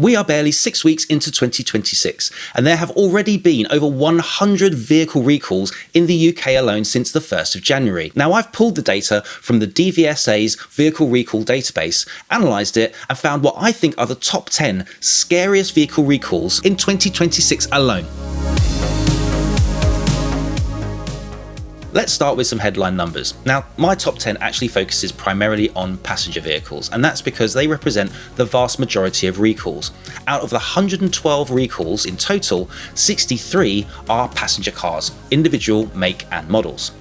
We are barely 6 weeks into 2026, and there have already been over 100 vehicle recalls in the UK alone since the 1st of January. Now, I've pulled the data from the DVSA's vehicle recall database, analysed it, and found what I think are the top 10 scariest vehicle recalls in 2026 alone. Let's start with some headline numbers. Now, my top 10 actually focuses primarily on passenger vehicles, and that's because they represent the vast majority of recalls. Out of the 112 recalls in total, 63 are passenger cars, individual make and models.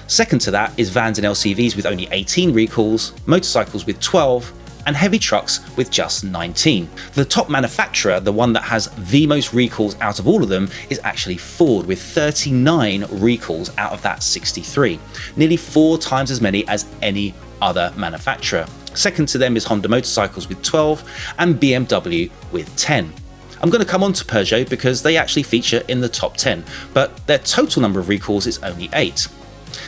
Second to that is vans and LCVs with only 18 recalls, motorcycles with 12, and heavy trucks with just 19. The top manufacturer, the one that has the most recalls out of all of them, is actually Ford with 39 recalls out of that 63, nearly 4 times as many as any other manufacturer. Second to them is Honda Motorcycles with 12 and BMW with 10. I'm going to come on to Peugeot because they actually feature in the top 10, but their total number of recalls is only 8.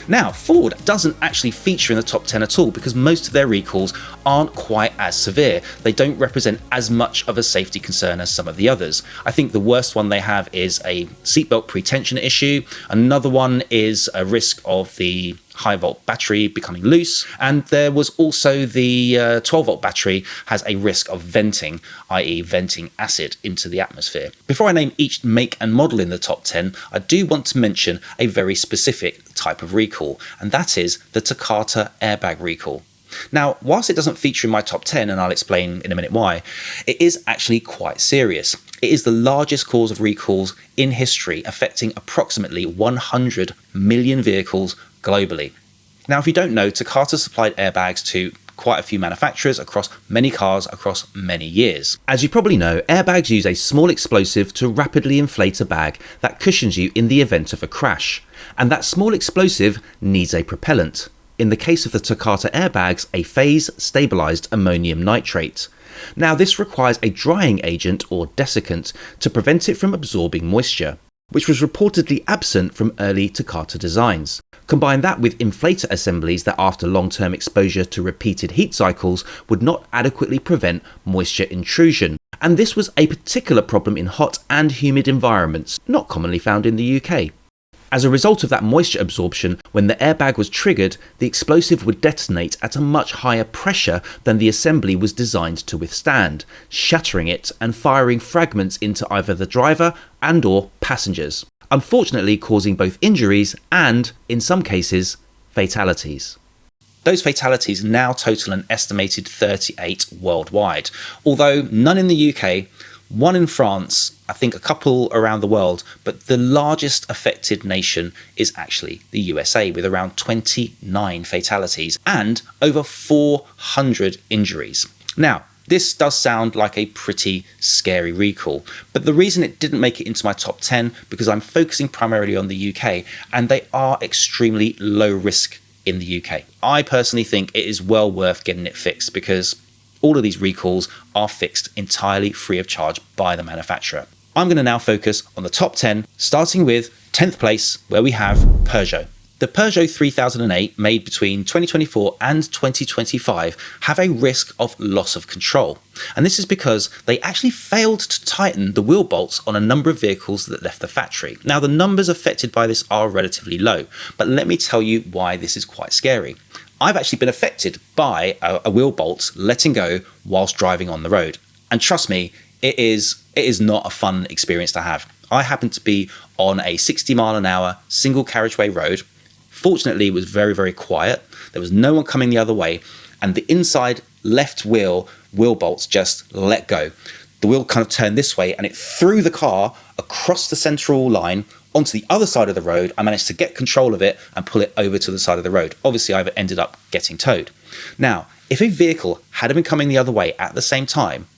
Now, Ford doesn't actually feature in the top 10 at all because most of their recalls aren't quite as severe. They don't represent as much of a safety concern as some of the others. I think the worst one they have is a seatbelt pre-tension issue. Another one is a risk of the high volt battery becoming loose, and there was also the 12 volt battery has a risk of venting, i.e. venting acid into the atmosphere. Before I name each make and model in the top 10, I do want to mention a very specific type of recall, and that is the Takata airbag recall. Now, whilst it doesn't feature in my top 10, and I'll explain in a minute why, it is actually quite serious. It is the largest cause of recalls in history, affecting approximately 100 million vehicles globally. Now, if you don't know, Takata supplied airbags to quite a few manufacturers across many cars across many years. As you probably know, airbags use a small explosive to rapidly inflate a bag that cushions you in the event of a crash. And that small explosive needs a propellant. In the case of the Takata airbags, a phase-stabilised ammonium nitrate. Now, this requires a drying agent or desiccant to prevent it from absorbing moisture, which was reportedly absent from early Takata designs. Combine that with inflator assemblies that after long-term exposure to repeated heat cycles would not adequately prevent moisture intrusion. And this was a particular problem in hot and humid environments, not commonly found in the UK. As a result of that moisture absorption, when the airbag was triggered, the explosive would detonate at a much higher pressure than the assembly was designed to withstand, shattering it and firing fragments into either the driver and/or passengers, unfortunately causing both injuries and, in some cases, fatalities. Those fatalities now total an estimated 38 worldwide, although none in the UK, one in France, I think a couple around the world, but the largest affected nation is actually the USA with around 29 fatalities and over 400 injuries. Now, this does sound like a pretty scary recall, but the reason it didn't make it into my top 10 because I'm focusing primarily on the UK and they are extremely low risk in the UK. I personally think it is well worth getting it fixed because all of these recalls are fixed entirely free of charge by the manufacturer. I'm going to now focus on the top 10, starting with 10th place, where we have Peugeot. The Peugeot 3008, made between 2024 and 2025, have a risk of loss of control. And this is because they actually failed to tighten the wheel bolts on a number of vehicles that left the factory. Now, the numbers affected by this are relatively low, but let me tell you why this is quite scary. I've actually been affected by a wheel bolt letting go whilst driving on the road. And trust me, it is not a fun experience to have. I happened to be on a 60 mile an hour single carriageway road. Fortunately, it was very, very quiet. There was no one coming the other way. And the inside left wheel bolts just let go. The wheel kind of turned this way and it threw the car across the central line onto the other side of the road. I managed to get control of it and pull it over to the side of the road. Obviously, I ended up getting towed. Now, if a vehicle had been coming the other way at the same time,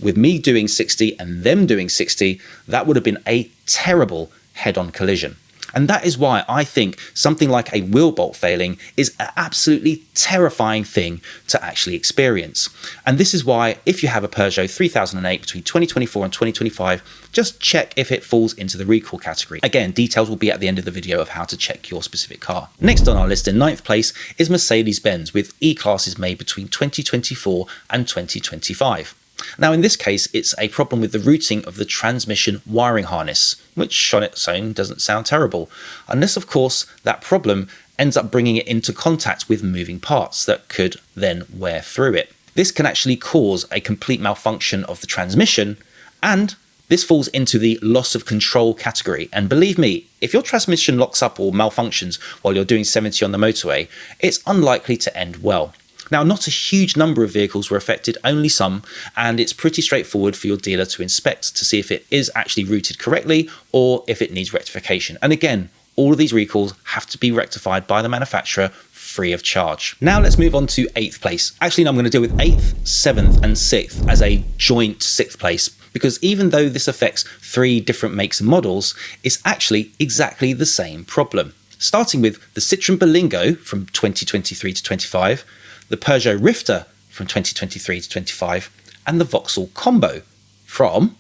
with me doing 60 and them doing 60, that would have been a terrible head-on collision. And that is why I think something like a wheel bolt failing is an absolutely terrifying thing to actually experience. And this is why, if you have a Peugeot 3008 between 2024 and 2025, just check if it falls into the recall category. Again, details will be at the end of the video of how to check your specific car. Next on our list in 9th place is Mercedes-Benz with E-Classes made between 2024 and 2025. Now in this case, it's a problem with the routing of the transmission wiring harness, which on its own doesn't sound terrible, unless of course that problem ends up bringing it into contact with moving parts that could then wear through it. This can actually cause a complete malfunction of the transmission, and this falls into the loss of control category. And believe me, if your transmission locks up or malfunctions while you're doing 70 on the motorway, it's unlikely to end well. Now, not a huge number of vehicles were affected, only some, and it's pretty straightforward for your dealer to inspect to see if it is actually routed correctly or if it needs rectification. And again, all of these recalls have to be rectified by the manufacturer free of charge. Now let's move on to 8th place. Actually, no, I'm going to deal with 8th, 7th and 6th as a joint 6th place, because even though this affects 3 different makes and models, it's actually exactly the same problem. Starting with the Citroën Berlingo from 2023 to 25, the Peugeot Rifter from 2023 to 25, and the Vauxhall Combo from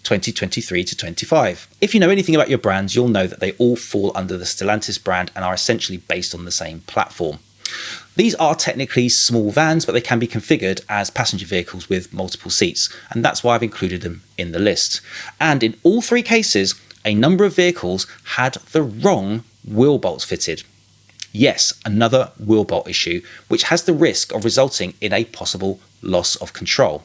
2023 to 25. If you know anything about your brands, you'll know that they all fall under the Stellantis brand and are essentially based on the same platform. These are technically small vans, but they can be configured as passenger vehicles with multiple seats, and that's why I've included them in the list. And in all 3 cases, a number of vehicles had the wrong wheel bolts fitted. Yes, another wheel bolt issue, which has the risk of resulting in a possible loss of control.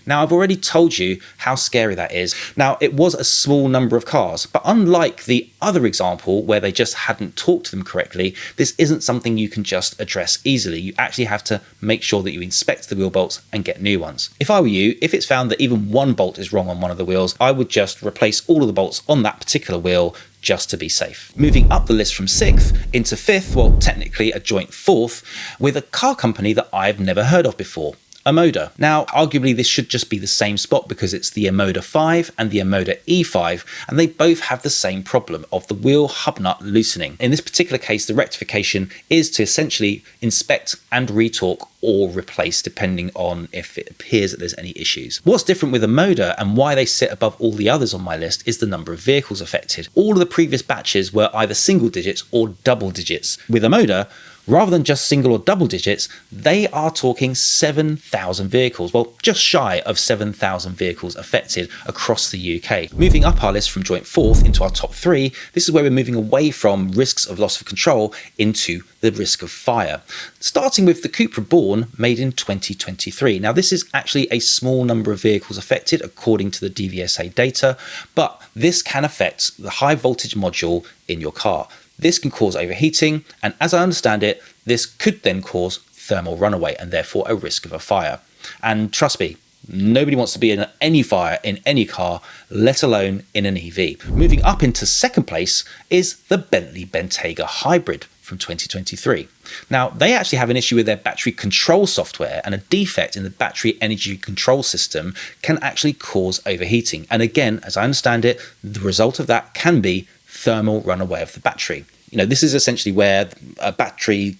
Now, I've already told you how scary that is. Now, it was a small number of cars, but unlike the other example where they just hadn't talked to them correctly, this isn't something you can just address easily. You actually have to make sure that you inspect the wheel bolts and get new ones. If I were you, if it's found that even one bolt is wrong on one of the wheels, I would just replace all of the bolts on that particular wheel just to be safe. Moving up the list from 6th into 5th, well, technically a joint 4th, with a car company that I've never heard of before. Amoda. Now, arguably this should just be the same spot because it's the Amoda 5 and the Amoda E5, and they both have the same problem of the wheel hub nut loosening. In this particular case, the rectification is to essentially inspect and retorque or replace depending on if it appears that there's any issues. What's different with Amoda and why they sit above all the others on my list is the number of vehicles affected. All of the previous batches were either single digits or double digits. With Amoda, rather than just single or double digits, they are talking 7,000 vehicles. Well, just shy of 7,000 vehicles affected across the UK. Moving up our list from joint 4th into our top 3, this is where we're moving away from risks of loss of control into the risk of fire. Starting with the Cupra Born, made in 2023. Now, this is actually a small number of vehicles affected according to the DVSA data, but this can affect the high voltage module in your car. This can cause overheating, and as I understand it, this could then cause thermal runaway and therefore a risk of a fire. And trust me, nobody wants to be in any fire in any car, let alone in an EV. Moving up into 2nd place is the Bentley Bentayga Hybrid from 2023. Now, they actually have an issue with their battery control software, and a defect in the battery energy control system can actually cause overheating. And again, as I understand it, the result of that can be thermal runaway of the battery. You know, this is essentially where a battery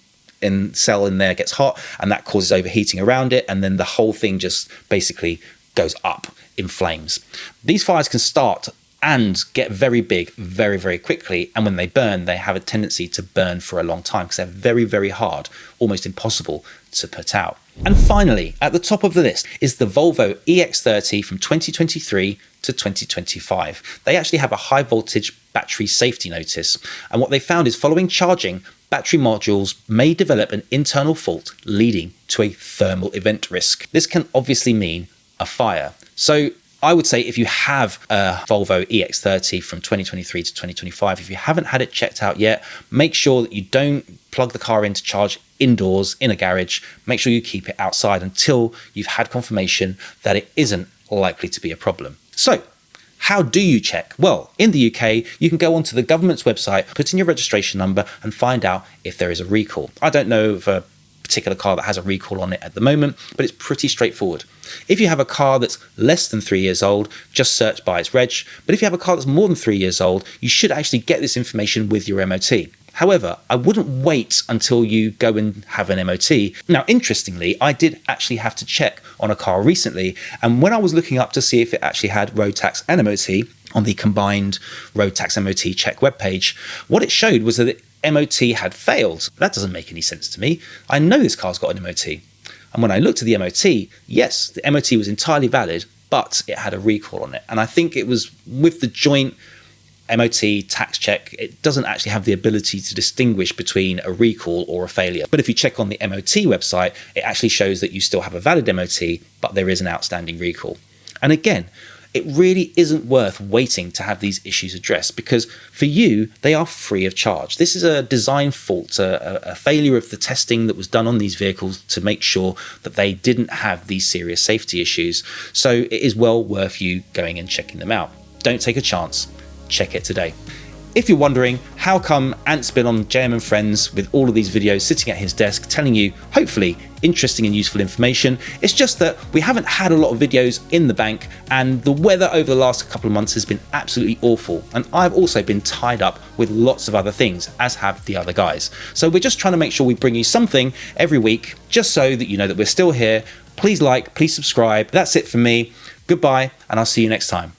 cell in there gets hot and that causes overheating around it, and then the whole thing just basically goes up in flames. These fires can start and get very big very, very quickly, and when they burn, they have a tendency to burn for a long time because they're very, very hard, almost impossible to put out. And finally, at the top of the list is the Volvo EX30 from 2023 to 2025. They actually have a high voltage battery safety notice, and what they found is following charging, battery modules may develop an internal fault leading to a thermal event risk. This can obviously mean a fire. So I would say if you have a Volvo EX30 from 2023 to 2025, if you haven't had it checked out yet, make sure that you don't plug the car in to charge indoors in a garage. Make sure you keep it outside until you've had confirmation that it isn't likely to be a problem. So, how do you check? Well, in the UK, you can go onto the government's website, put in your registration number and find out if there is a recall. I don't know of a particular car that has a recall on it at the moment, but it's pretty straightforward. If you have a car that's less than 3 years old, just search by its reg. But if you have a car that's more than 3 years old, you should actually get this information with your MOT. However, I wouldn't wait until you go and have an MOT. Now, interestingly, I did actually have to check on a car recently, and when I was looking up to see if it actually had road tax and MOT on the combined road tax MOT check webpage, what it showed was that the MOT had failed. That doesn't make any sense to me. I know this car's got an MOT. And when I looked at the MOT, yes, the MOT was entirely valid, but it had a recall on it. And I think it was with the joint MOT tax check, it doesn't actually have the ability to distinguish between a recall or a failure. But if you check on the MOT website, it actually shows that you still have a valid MOT, but there is an outstanding recall. And again, it really isn't worth waiting to have these issues addressed, because for you, they are free of charge. This is a design fault, a failure of the testing that was done on these vehicles to make sure that they didn't have these serious safety issues. So it is well worth you going and checking them out. Don't take a chance. Check it today. If you're wondering how come Ant's been on JM and Friends with all of these videos sitting at his desk telling you hopefully interesting and useful information, it's just that we haven't had a lot of videos in the bank, and the weather over the last couple of months has been absolutely awful, and I've also been tied up with lots of other things, as have the other guys. So we're just trying to make sure we bring you something every week, just so that you know that we're still here. Please like, please subscribe. That's it for me. Goodbye, and I'll see you next time.